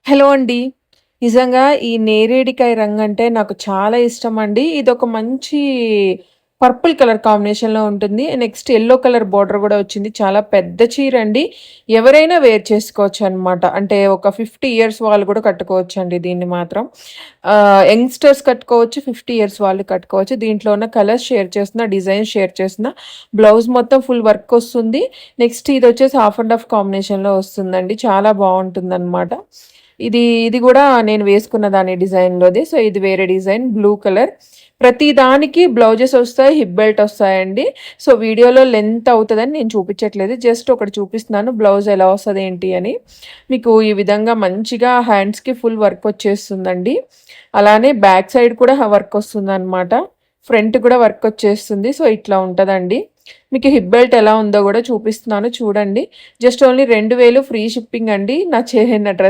Hello అండి. నిజంగా ఈ నేరేడికాయ రంగంటే నాకు చాలా ఇష్టమండి. ఇదొక మంచి పర్పుల్ కలర్ కాంబినేషన్‌లో ఉంటుంది. నెక్స్ట్ యెల్లో కలర్ బోర్డర్ గూడా వచ్చింది. చాలా పెద్ద చీరండి. ఎవరైనా వేర్ చేసుకోవచ్చనమాట. అంటే ఒక 50 ఇయర్స్ వాళ్ళు గూడా కట్టుకోవచ్చండి దీన్ని మాత్రం. యంగ్‌స్టర్స్ కట్టుకోవచ్చు. 50 ఇయర్స్ వాళ్ళు కట్టుకోవచ్చు. దీంట్లో ఉన్న కలర్స్ షేర్ చేస్తున్నా, డిజైన్స్ షేర్ చేస్తున్నా. బ్లౌజ్ మొత్తం ఫుల్ వర్క్ వస్తుంది. నెక్స్ట్ ఇదొచ్చేసి హాఫ్ అండ్ హాఫ్ కాంబినేషన్‌లో వస్తుందండి. చాలా బావుంటుందనమాట. ఇది గూడా నేను వేసుకున్న దాని డిజైన్‌లోదే. సో, ఇది వేరే డిజైన్ బ్లూ కలర్. ప్రతి దానికి బ్లౌజెస్ ఒస్తాయి. హిప్ బెల్ట్ ఒస్తాయండి. సో, వీడియోలో లెంత్ అవుతదని నేను చూపించట్లేదు. జస్ట్ ఒకటి చూపిస్తున్నాను. బ్లౌజ్ ఎలా వస్తది ఏంటి అని. మీకు ఈ విధంగా మంచిగా హ్యాండ్స్‌కి ఫుల్ వర్క్ వచ్చేస్తుందండి. అలానే బ్యాక్ సైడ్ కూడా వర్క్ వస్తుందనమాట. ఫ్రంట్ కూడా వర్క్ వచ్చేస్తుంది. సో, ఇట్లా ఉంటదండి. మీకు హిప్ బెల్ట్ ఎలా ఉందో గూడా చూపిస్తున్నాను చూడండి. జస్ట్ ఓన్లీ 2000 ఫ్రీ షిప్పింగ్ అండి. నా డ్రెస్